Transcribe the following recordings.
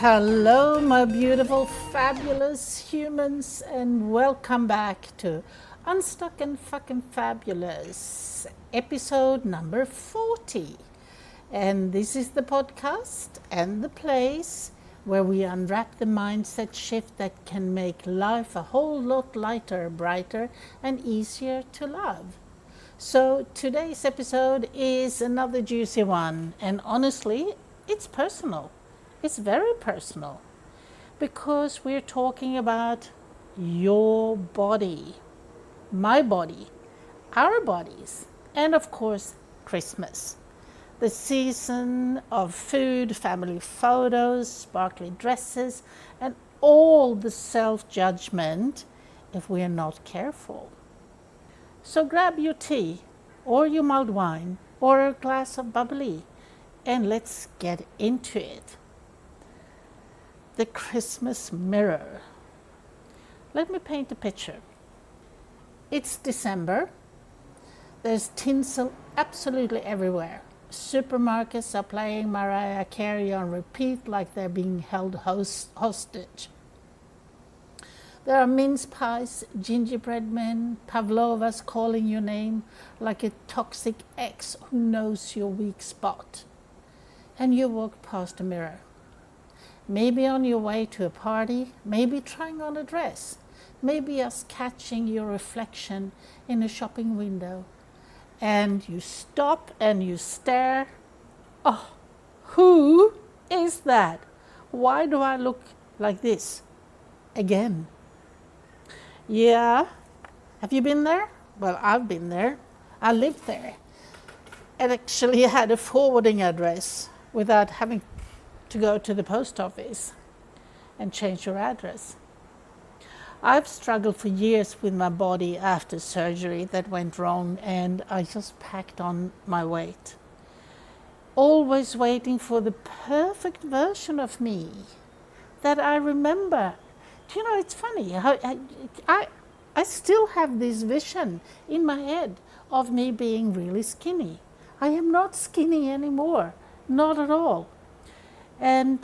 Hello, my beautiful, fabulous humans, and welcome back to Unstuck and Fucking Fabulous, episode number 40. And this is the podcast and the place where we unwrap the mindset shift that can make life a whole lot lighter, brighter, and easier to love. So today's episode is another juicy one, and honestly, it's personal. It's very personal because we're talking about your body, my body, our bodies, and of course, Christmas. The season of food, family photos, sparkly dresses, and all the self-judgment if we are not careful. So grab your tea or your mulled wine or a glass of bubbly and let's get into it. The Christmas mirror. Let me paint a picture. It's December. There's tinsel absolutely everywhere. Supermarkets are playing Mariah Carey on repeat like they're being held hostage. There are mince pies, gingerbread men, pavlovas calling your name like a toxic ex who knows your weak spot. And you walk past a mirror. Maybe on your way to a party, maybe trying on a dress, maybe just catching your reflection in a shopping window. And you stop and you stare. Oh, who is that? Why do I look like this? Again. Yeah, have you been there? Well, I've been there. I lived there. And actually had a forwarding address without having to go to the post office and change your address. I've struggled for years with my body after surgery that went wrong, and I just packed on my weight. Always waiting for the perfect version of me that I remember. Do you know, it's funny. I still have this vision in my head of me being really skinny. I am not skinny anymore, not at all. And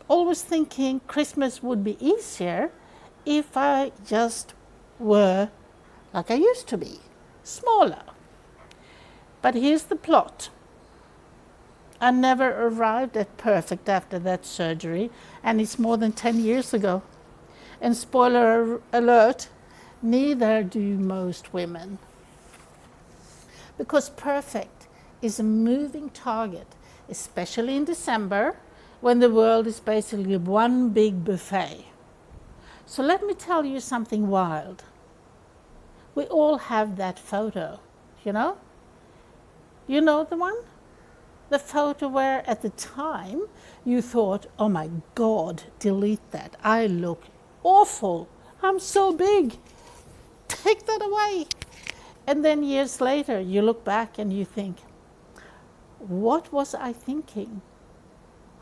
always thinking Christmas would be easier if I just were like I used to be, smaller. But here's the plot. I never arrived at perfect after that surgery, and it's more than 10 years ago. And spoiler alert, neither do most women. Because perfect is a moving target, especially in December, when the world is basically one big buffet. So let me tell you something wild. We all have that photo, you know? You know the one? The photo where at the time you thought, oh my God, delete that. I look awful. I'm so big. Take that away. And then years later, you look back and you think, what was I thinking?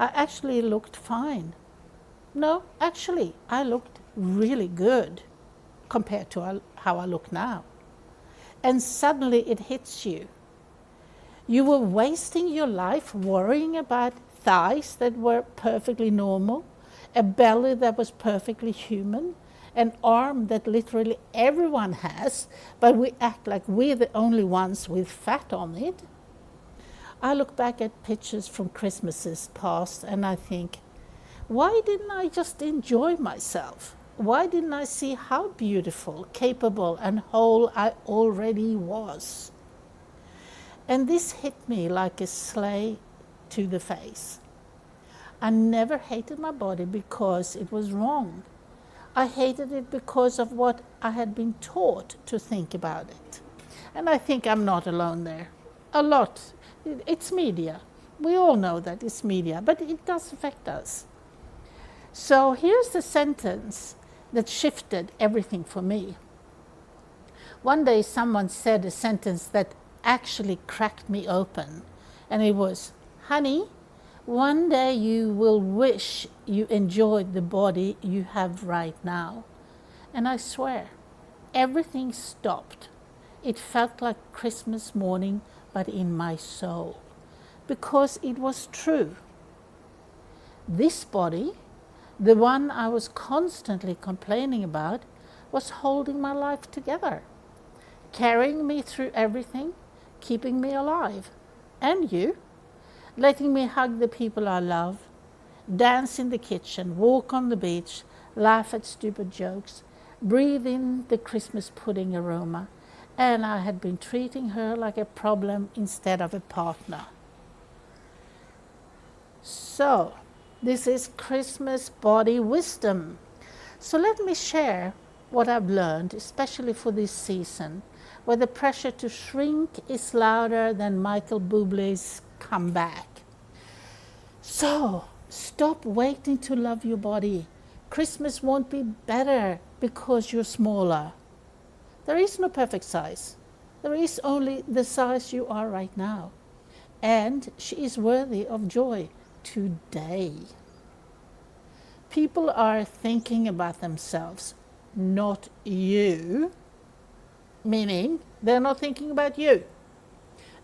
I actually looked fine. No, actually, I looked really good compared to how I look now. And suddenly it hits you. You were wasting your life worrying about thighs that were perfectly normal, a belly that was perfectly human, an arm that literally everyone has, but we act like we're the only ones with fat on it. I look back at pictures from Christmases past and I think, why didn't I just enjoy myself? Why didn't I see how beautiful, capable, and whole I already was? And this hit me like a sleigh to the face. I never hated my body because it was wrong. I hated it because of what I had been taught to think about it. And I think I'm not alone there. A lot. It's media. We all know that it's media, but it does affect us. So here's the sentence that shifted everything for me. One day someone said a sentence that actually cracked me open, and it was, honey, one day you will wish you enjoyed the body you have right now. And I swear, everything stopped. It felt like Christmas morning, but in my soul, because it was true. This body The one I was constantly complaining about was holding my life together, carrying me through everything, keeping me alive. And you, letting me hug the people I love, dance in the kitchen, walk on the beach, laugh at stupid jokes, breathe in the Christmas pudding aroma, and I had been treating her like a problem instead of a partner. So, this is Christmas body wisdom. So let me share what I've learned, especially for this season, where the pressure to shrink is louder than Michael Bublé's comeback. So, stop waiting to love your body. Christmas won't be better because you're smaller. There is no perfect size. There is only the size you are right now. And she is worthy of joy today. People are thinking about themselves, not you. Meaning, they're not thinking about you.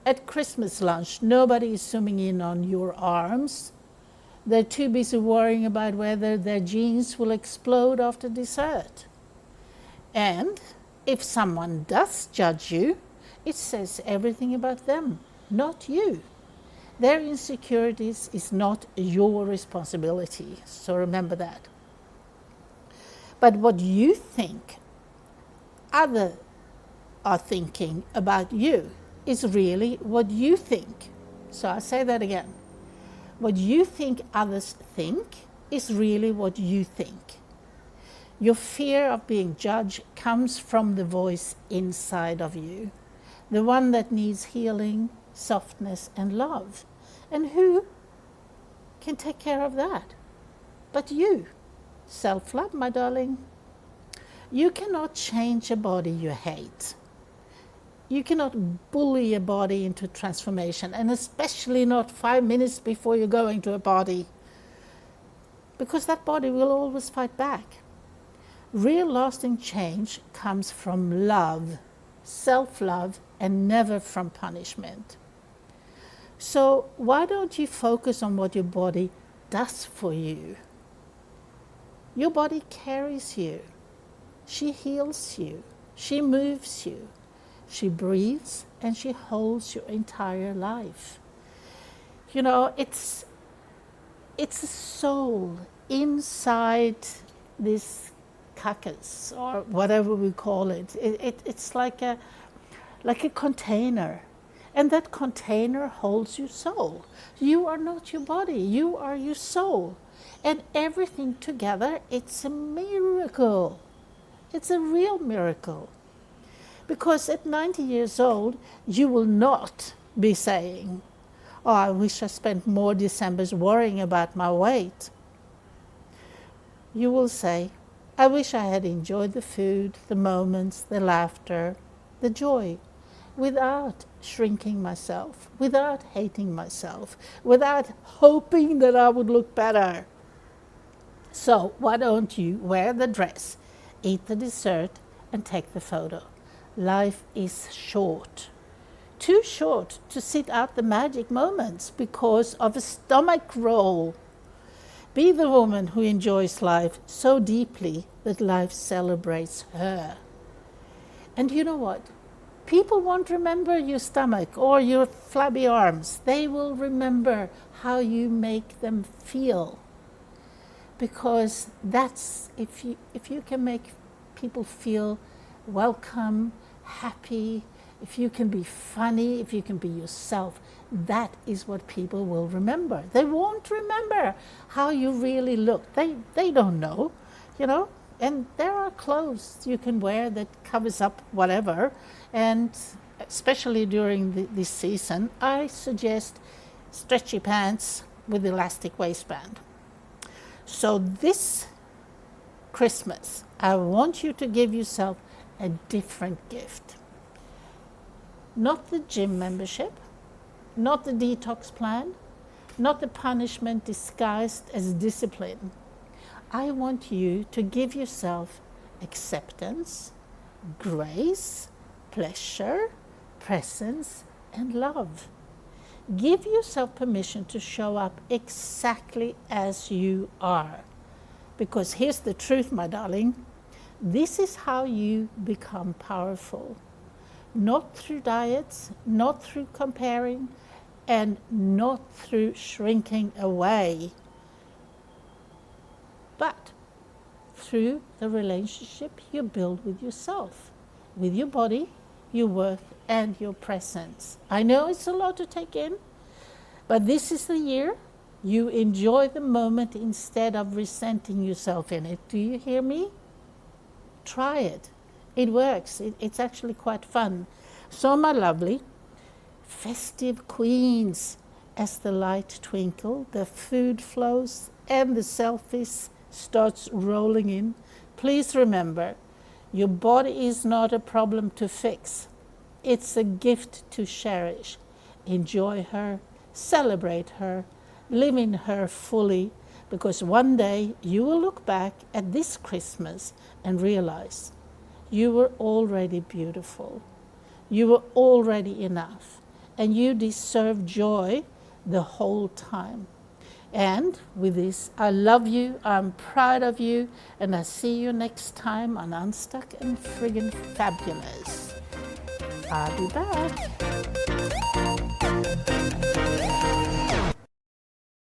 At Christmas lunch, nobody is zooming in on your arms. They're too busy worrying about whether their jeans will explode after dessert. And if someone does judge you, it says everything about them, not you. Their insecurities is not your responsibility, so remember that. But what you think others are thinking about you is really what you think. So I say that again. What you think others think is really what you think. Your fear of being judged comes from the voice inside of you, the one that needs healing, softness, and love. And who can take care of that but you? Self-love, my darling. You cannot change a body you hate. You cannot bully a body into transformation, and especially not 5 minutes before you're going to a party, because that body will always fight back. Real lasting change comes from love, self-love, and never from punishment. So why don't you focus on what your body does for you? Your body carries you. She heals you. She moves you. She breathes and she holds your entire life. You know, it's a soul inside this carcass, or whatever we call it. It's like a container. And that container holds your soul. You are not your body. You are your soul. And everything together, it's a miracle. It's a real miracle. Because at 90 years old, you will not be saying, "Oh, I wish I spent more Decembers worrying about my weight." You will say, "I wish I had enjoyed the food, the moments, the laughter, the joy, without shrinking myself, without hating myself, without hoping that I would look better." So why don't you wear the dress, eat the dessert, and take the photo? Life is short. Too short to sit out the magic moments because of a stomach roll. Be the woman who enjoys life so deeply that life celebrates her. And you know what? People won't remember your stomach or your flabby arms. They will remember how you make them feel. Because that's, if you can make people feel welcome, happy, if you can be funny, if you can be yourself, that is what people will remember. They won't remember how you really look. They don't know, you know. And there are clothes you can wear that covers up whatever. And especially during this season, I suggest stretchy pants with elastic waistband. So this Christmas, I want you to give yourself a different gift. Not the gym membership, not the detox plan, not the punishment disguised as discipline. I want you to give yourself acceptance, grace, pleasure, presence, and love. Give yourself permission to show up exactly as you are. Because here's the truth, my darling. This is how you become powerful. Not through diets, not through comparing, and not through shrinking away, but through the relationship you build with yourself, with your body, your work, and your presence. I know it's a lot to take in, but this is the year you enjoy the moment instead of resenting yourself in it. Do you hear me? Try it. It works. It's actually quite fun. So, my lovely festive queens, as the light twinkle, the food flows, and the selfies starts rolling in, please remember, your body is not a problem to fix. It's a gift to cherish. Enjoy her, celebrate her, live in her fully, because one day you will look back at this Christmas and realize you were already beautiful. You were already enough, and you deserve joy the whole time. And with this, I love you, I'm proud of you, and I see you next time on Unstuck and Friggin' Fabulous. I'll be back.